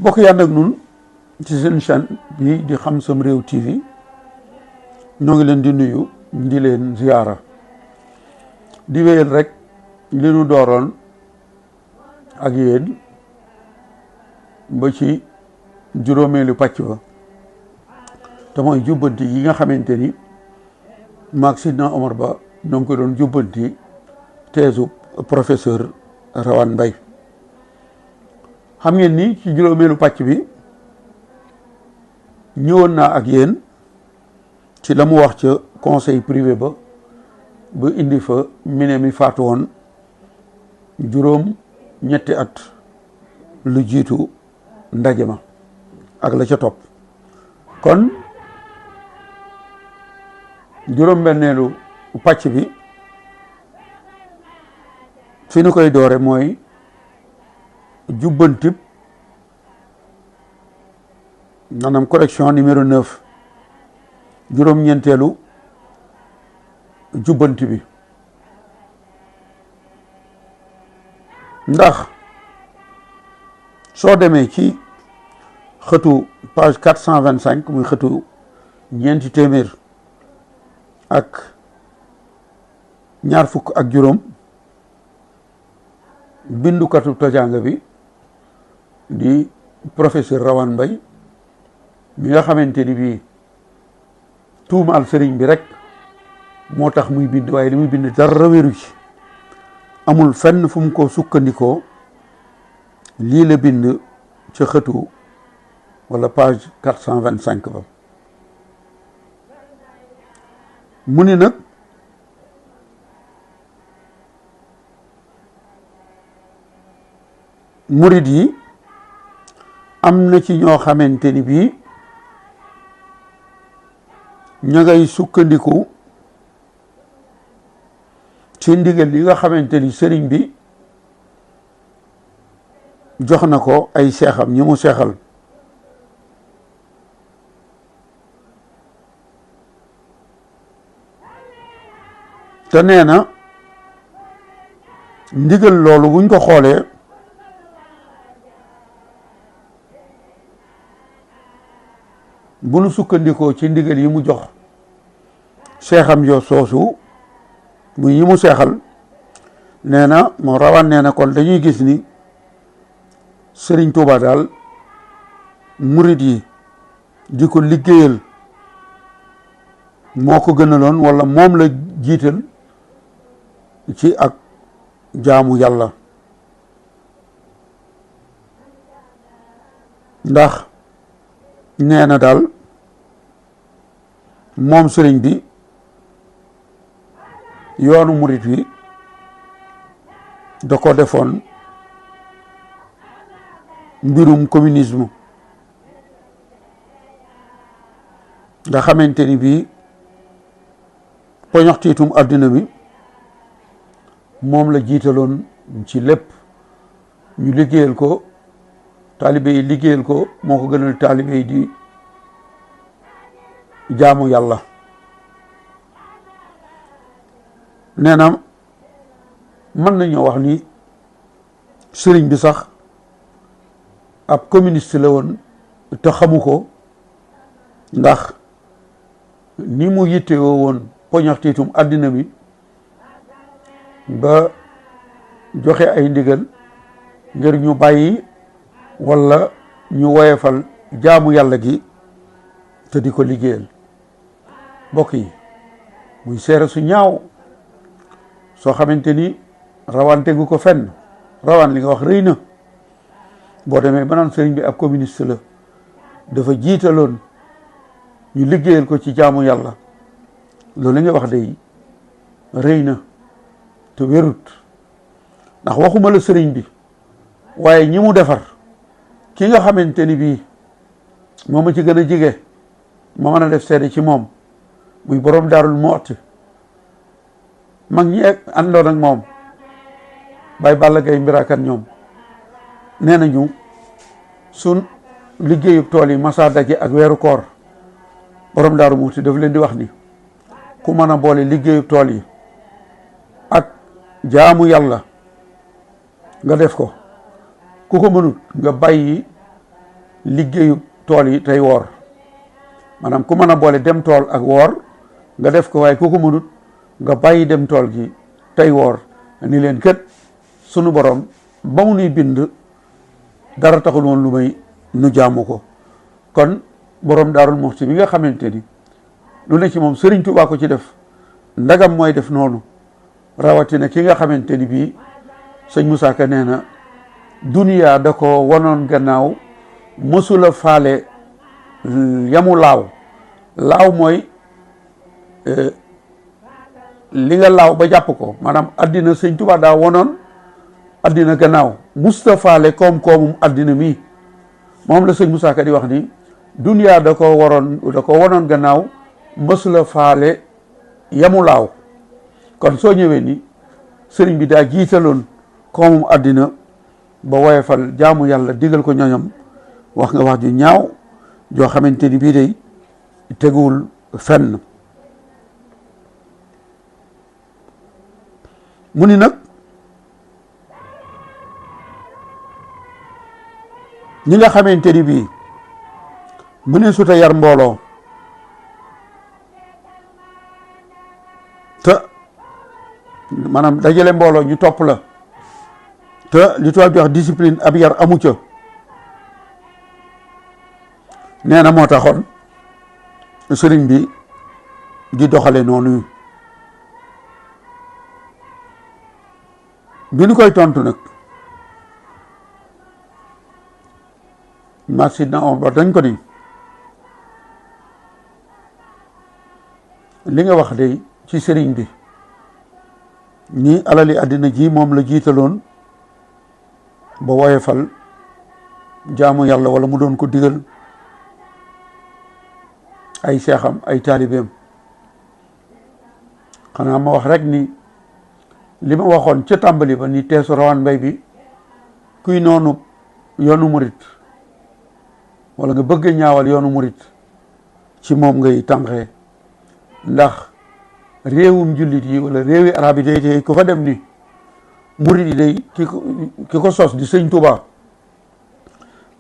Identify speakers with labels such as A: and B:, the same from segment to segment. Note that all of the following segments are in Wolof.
A: bokk yi ànd ak nun ci seen chaîne bi di Xam Sam Réew TV ñoo ngi leen di nuyu di leen ziyaara di wéyal rek li nu dooroon ak yéen ba ci juróomeelu pàcc ba te mooy jubbanti yi nga xamante ni maag Sidna Omar Ba ñoo ngi ko doon jubbanti teesu professeur Rawane Mbaye xam ngeen ni ci juróomeelu pàcc bi ñëwoon naa ak yéen ci la mu wax ca conseil privé ba indi fa mine mi faatu woon juróom ñetti at lu jiitu ndaje ma ak la ca topp kon juróom benneelu pàcc bi fi nu koy doore mooy jubbantib maanaam correction numéro 9 juróom-ñeenteelu jubbanti bi ndax soo demee ci xëtu page 425 muy xëtu ñeenti téeméer ak ñaar fukk ak juróom bindukatu tojanga bi di professeur Rawane Mbaye mi nga xamante ni bii tuumaal sëriñ bi rek moo tax muy bind waaye li muy bind dara wéru ci amul fenn fu mu ko sukkandikoo lii la bind ca xëtu wala page 425 ba mu ni nag murid yi am na ci ñoo xamante ni bii ña ngay sukkandiku ci ndigal yi nga xamante ni sëriñ bi jox na ko ay seexam ñi mu seexal te nee na ndigal loolu buñ ko xoolee bu nu sukkandikoo ci ndigal yi mu jox seexam yo soosu muy yi mu seexal nee na moo Rawane nee na kon dañuy gis ni Sëriñ Tuuba daal murit yi di ko liggéeyal moo ko gënaloon wala moom la jiital ci ak jaamu yàlla ndax nee na daal moom sëriñ bi yoonu murit wi da ko defoon mbirum communisme nga xamante ni bii poñoxtiitum àddina bi moom la jiitaloon ci lépp ñu liggéeyal ko taalibe yi liggéeyal ko moo ko gënal taalibe yi di jaamu yàlla nee na mën nañoo wax ni sëriñ bi sax ab communiste la woon te xamu ko ndax ni mu yittewoo woon poñaxtiitum àddina bi ba joxe ay ndigal ngir ñu bàyyi walla ñu woyefal jaamu yàlla gi te di ko liggéeyal mbokk yi muy seere su ñaaw soo xamante ni Rawane tegu ko fenn Rawane li nga wax rëy na boo demee ba naan sëriñ bi ab communiste la dafa jiitaloon ñu liggéeyal ko ci jaamu yàlla loolu li nga wax day rëy na te wérut ndax waxuma la sëriñ bi waaye ñi mu defar ki nga xamante ni bii moom a ci gën a jige ma mën a def seede ci moom muy borom Daarul Muxti mag ñi àndoon ak moom Baay Balla Gaye mbiraakat ñoom nee nañu sun liggéeyub tool yi masa daje ak weeru koor borom Daaru Muxti daf leen di wax ni ku mën a boole liggéeyu tool yi ak jaamu yàlla nga def ko, ku ko mënut nga bàyyi liggéeyu tool yi tey woor. maanaam ku mën a boole dem tool ak woor nga def ko, waaye ku ko mënut nga bàyyi dem tool gi tey woor. ni leen kët sunu borom ba mu nuy bind dara taxul woon lu may nu jaamu ko. kon borom Daaru Muxti bi nga xamante ni lu ne ci moom Sëriñ Tuubaa ko ci def, ndagam mooy def noonu, rawatina ki nga xamante ni bii sëñ Moussa Ka nee na duniyaa da ko wanoon gannaaw, mësula faale yamu laaw. laaw mooy li nga laaw ba jàpp ko, maanaam addina sëñ Tuubaa daa wanoon addina gannaaw, musta faale koom-koomum addina mi. moom la sëñ Moussa Ka di wax ni duniyaa da ko wanoon gannaaw, mësula faale yamu laaw. kon soo ñëwee ni sëriñ bi daa jiitaloon koomum addina ba woyefal jaamu yàlla digal ko ñoñam, wax nga wax ju ñaaw joo xamante ni bii day teguwul fenn. mu ni nag ñi nga xamante ni bii mu ne suta yar mbooloo te maanaam dajale mbooloo ñu topp la te li tubaab di wax discipline ab yar amu ca, nee na moo taxoon sëriñ bi di doxale noonu. bi ñu koy tontu nag ma sidna Omar dañ ko ni li nga wax de ci sëriñ bi ni alali àddina ji moom la jiitaloon ba woyefal jaamu yàlla wala mu doon ko digal ay seexam ay taalibeem. xanaa ma wax rek ni li ma waxoon ca tàmbali ba ni teesu rawaan mbay bi kuy noonu yoonu murit wala nga bëgg ñaawal yoonu murit ci moom ngay tànqee. ndax réewum jullit yi wala réewi arab yi day tey ku fa dem ni murit yi day ki ko sos di sëñ Tuubaa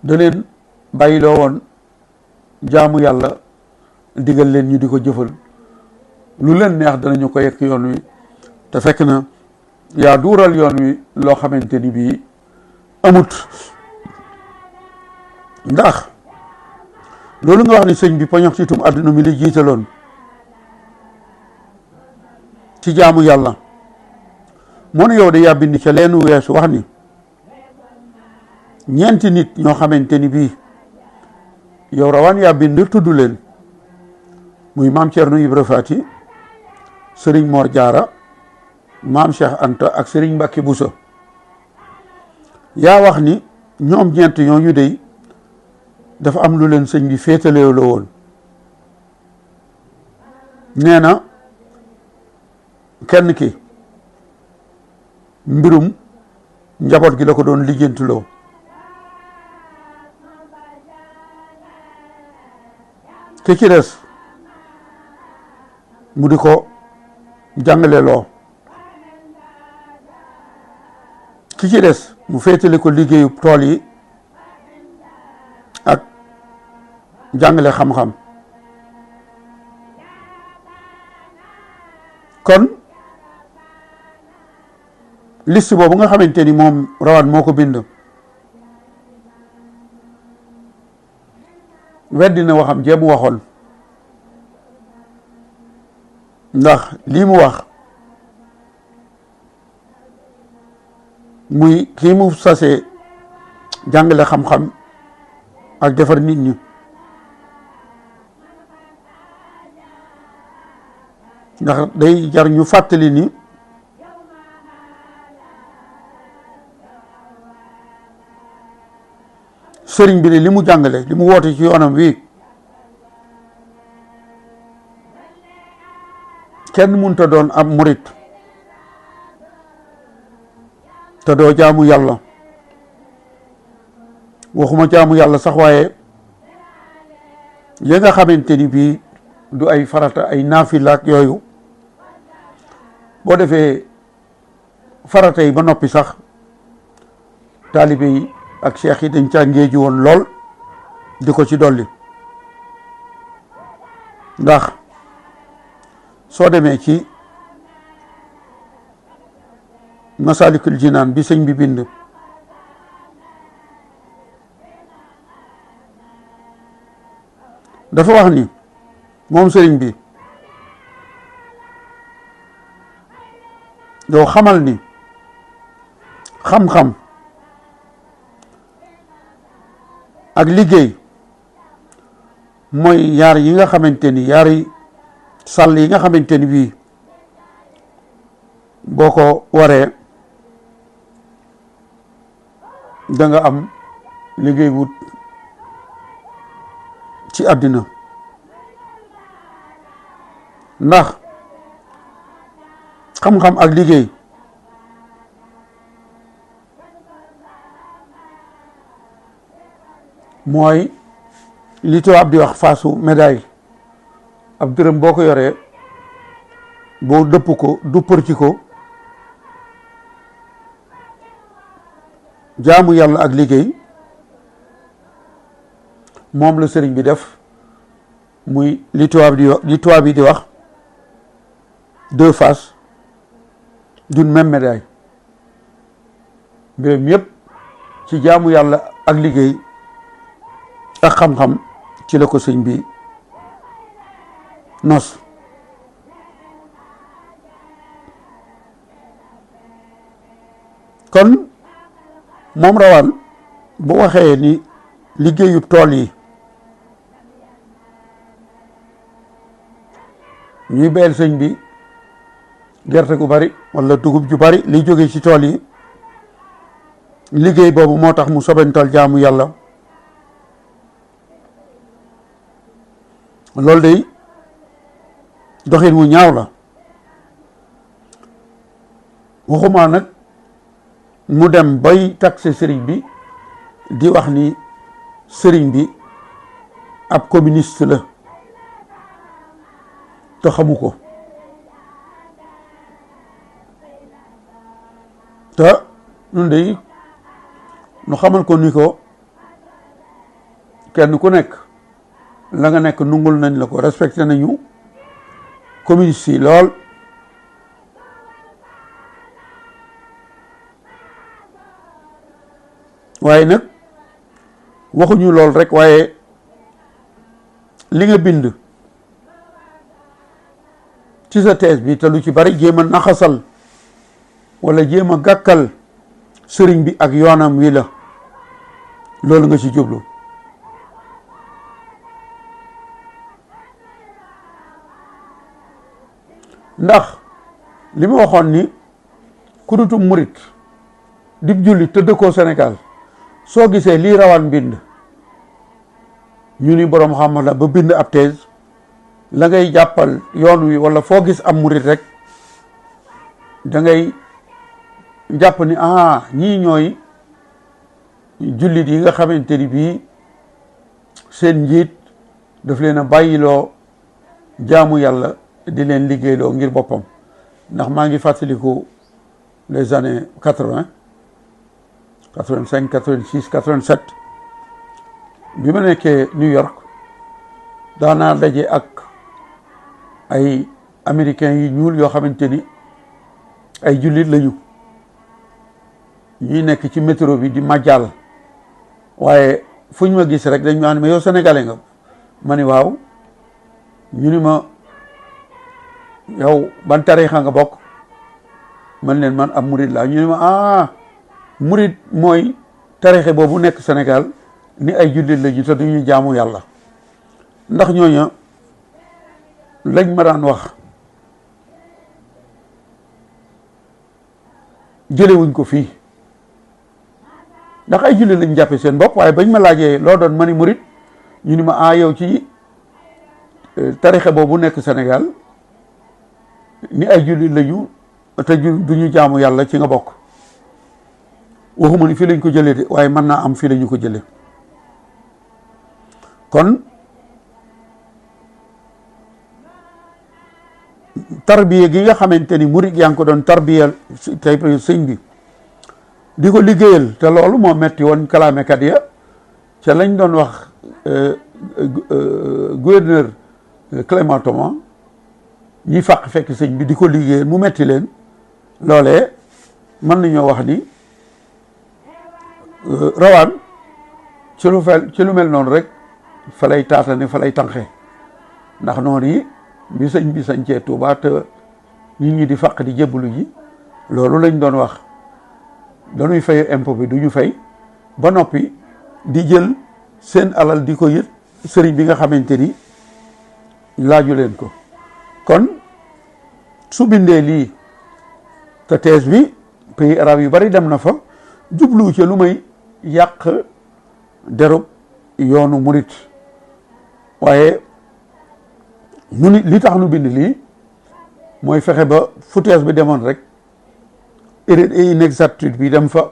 A: da leen bàyyiloo woon jaamu yàlla, digal leen ñu di ko jëfal, lu leen neex danañu ko yekk yoon wi, te fekk na yaa duural yoon wi loo xamante ni bii amut. ndax loolu nga wax ni sëñ bi poñox ci tum àdduna mi li jiitaloon ci jaamu yàlla, moo ne yow de yaa bind ca leenu weesu wax ni ñeenti nit ñoo xamante ni bii yow rawaan yaa bind tudd leen, muy maam Cerno Ibra Faati, sëriñ Mor Jaara, maam Cheikh Anta ak sëriñ Mbàkke Buso. yaa wax ni ñoom ñeent ñooñu dey dafa am lu leen sëñ bi féetalew la woon. nee na kenn ki mbirum njaboot gi la ko doon lijjantuloo, ki ci des mu di ko jàngale loo, ki ci des mu féetale ko liggéeyu tool yi ak jàngale xam-xam. kon liste boobu nga xamante ni moom rawaan moo ko bind weddi na waxam jéemu waxoon, ndax lii mu wax muy kii mu sase jàngale xam-xam ak defar nit ñi, ndax day jar ñu fàttali ni sëriñ bi li mu jàngale, li mu woote ci yoonam wi kenn mënta doon ab murit te doo jaamu yàlla. waxuma jaamu yàlla sax, waaye li nga xamante ni bii du ay farata ay naafila ak yooyu boo defee farata yi ba noppi sax taalibe yi ak cheikh yi dañ caa ngéeju woon lool di ko ci dolli ndax soo demee ci Masalikul Jinaan bi sëñ bi bind dafa wax ni moom sëriñ bi yow xamal ni xam-xam ak liggéey mooy yaar yi nga xamante ni yaari sàll yi nga xamante ni bii boo ko waree da nga am liggéey wut ci àddina ndax xam-xam ak liggéey mooy li tubaab di wax faasu médaille ab dërëm boo ko yoree boo dëpp ko duppar ci ko jaamu yàlla ak liggéey moom la sëriñ bi def muy li tubaab yi di wax deux faces d'une même médaille mbiram yépp ci jaamu yàlla ak liggéey ak xam-xam ci la ko sëñ bi nos kon moom rawaan bu waxee ni liggéeyu tool yi ñuy beel sëñ bi gerte gu bari wala dugub ju bari liy jóge ci tool yi liggéey boobu moo tax mu sobental jaamu yàlla loolu day doxin wu ñaaw la waxuma nag mu dem bay taxe sëriñ bi di wax ni sëriñ bi ab communiste la te xamu ko te ñun de nu xamal ko ni ko kenn ku nekk la nga nekk nungul nañ la ko respecté nañu communiste yi lool waaye nag waxuñu lool rek waaye li nga bind ci sa thèse bi te lu ci bari jéem a naxasal wala jéem a gàkkal sëriñ bi ak yoonam wi la loolu nga ci jublu ndax li ma waxoon ni ku dutu murit dib julli te dëkkoo Sénégal soo gisee lii rawaan bind ñu ni boroom xam la ba bind ab thèse la ngay jàppal yoon wi wala foo gis am murit rek da ngay jàpp ni ñii ñooy jullit yi nga xamante ni bii seen njiit daf leen a bàyyiloo jaamu yàlla di leen liggéeyloo ngir boppam ndax maa ngi fàttaliku les années 80 85 86 87 bi ma nekkee New York daanaa daje ak ay américains yi ñuul yoo xamante ni ay jullit lañu ñuy nekk ci métro bi di majjal waaye fu ñu ma gis rek dañ ma ne ma yow sénégalais nga ma ni waaw ñu ni ma yow ban tariixa nga bokk man leen man ab murid laa ñu ni ma murid mooy tariixa boobu nekk Sénégal ni ay jullit lañu te duñu jaamu yàlla ndax ñooña lañ ma daan wax jëlewuñ ko fii ndax ay jullit lañ jàppe seen bopp waaye bañ ma laajee loo doon mani murit ñu ni ma yow ci tarixe boobu nekk Sénégal ni ay jullit lañu te duñu jaamu yàlla ci nga bokk waxuma ni fii lañ ko jëlee de waaye mën naa am fii lañu ko jëlee kon tarbiya gi nga xamante ni murid yaa ngi ko doon tarbiyal tey sëñ bi di ko liggéeyal te loolu moo metti woon kalaamekat ya ca lañ doon wax gouverneur Clément Thomas ñi fàq fekk sëñ bi di ko liggéeyal mu metti leen loolee mën nañoo wax ni rawaan ci lu mel noonu rek fa lay taatane fa lay tànqe ndax noonu yi bi sëñ bi sañcee Tuuba te nit ñi di fàq di jébbalu ji loolu lañ doon wax dañuy fay impôt bi du ñu fay ba noppi di jël seen alal di ko yët sëriñ bi nga xamante ni laaju leen ko kon su bindee lii te thèse bi pays arabe yu bari dem na fa jubluwu ci lu may yàq derub yoonu murit waaye nu ni li tax nu bind lii mooy fexe ba fu thèse bi demoon rek inexactitude bi dem fa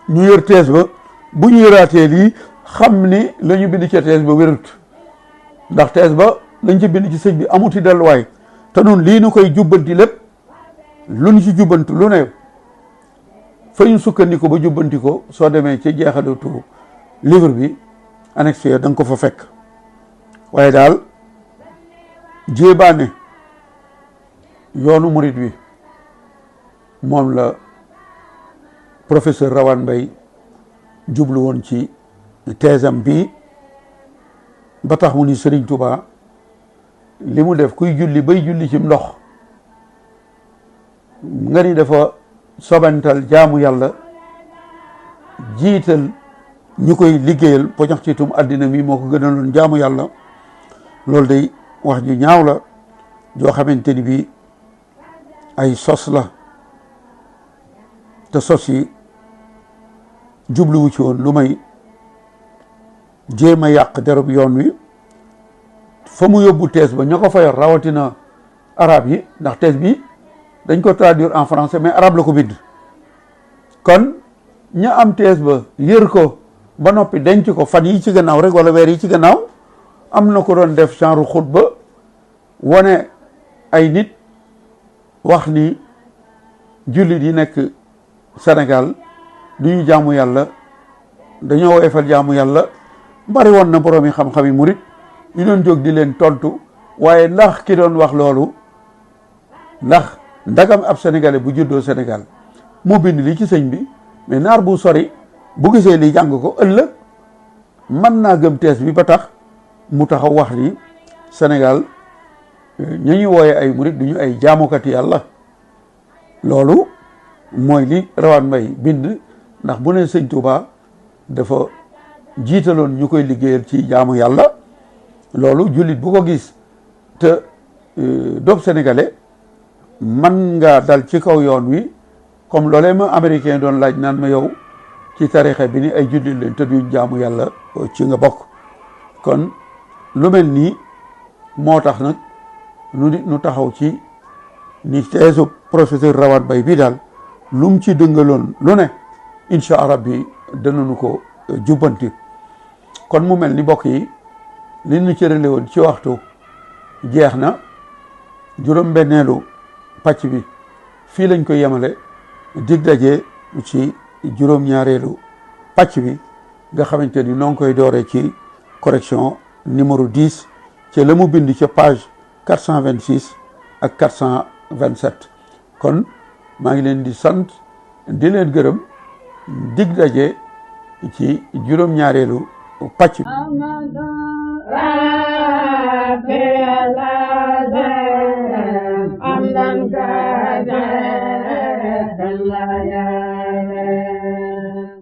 A: ñu yor thèse ba bu ñu yoraatee lii xam ni la ñu bind ca thèse ba wérut ndax thèse ba lañ ci bind ci sëñ bi amuti delluwaay te nun lii nu koy jubbanti lépp lu ñu ci jubbanti lu ne fa ñu sukkandiku ba jubbanti ko soo demee ci jeexalatu livre bi annexe da nga ko fa fekk waaye daal jéebaane yoonu murit wi moom la professeur Rawane Mbaye jublu woon ci teesam bi ba tax mu ni Serigne Touba li mu def kuy julli bay julli ci ndox nga ni dafa sobantal jaamu yàlla jiital ñu koy liggéeyal poñax ci tum àddina mi moo ko gënaloon jaamu yàlla loolu day wax ju ñaaw la joo xamante ni bi ay sos la te sos yi jubluwu ci woon lu may jéem a yàq derub yoon wi fa mu yóbbu thèse ba ña ko fa yor rawatina arabe yi ndax thèse bi dañ ko traduire en français mais arabe la ko bind kon ña am thèse ba yër ko ba noppi denc ko fan yi ci gannaaw rek wala weer yi ci gannaaw am na ko doon def genre xutba wane ay nit wax ni jullit yi nekk Sénégal du ñu jaamu yàlla dañoo woyofal jaamu yàlla bari woon na boroomi xam-xam yi murit ñu doon jóg di leen tontu waaye ndax ki doon wax loolu ndax ndagam ab sénégalais bu juddoo Sénégal moo bind lii ci sëñ bi mais naar bu sori bu gisee lii jàng ko ëllëg mën naa gëm tees bi ba tax mu taxaw wax ni Sénégal ña ñuy wooye ay murit du ñu ay jaamukati yàlla loolu mooy li Rawane Mbaye bind ndax bu ne sëñ Touba dafa jiitaloon ñu koy liggéeyal ci jaamu yàlla loolu jullit bu ko gis te doob sénégalais man nga dal ci kaw yoon wi comme loolee ma américain doon laaj naan ma yow ci tarixa bi ni ay jullit leen te duñ jaamu yàlla ci nga bokk kon lu mel nii moo tax nag nu taxaw ci ni teesu professeur Rawane Mbaye bii daal lu mu ci dëngaloon lu ne incha allah bi danañu ko jubbanti kon mu mel ni bokk yi li ñu cërale woon ci waxtu jeex na juróom-benneelu pàcc bi fii lañ koy yemale dig daje ci juróom-ñaareelu pàcc bi nga xamante ni noo ngi koy dooree ci correction numéro 10 ci la mu bind ca page 426 ak 427 kon maa ngi leen di sant di leen gërëm dig daje ci juróom-ñaareelu pàcc bi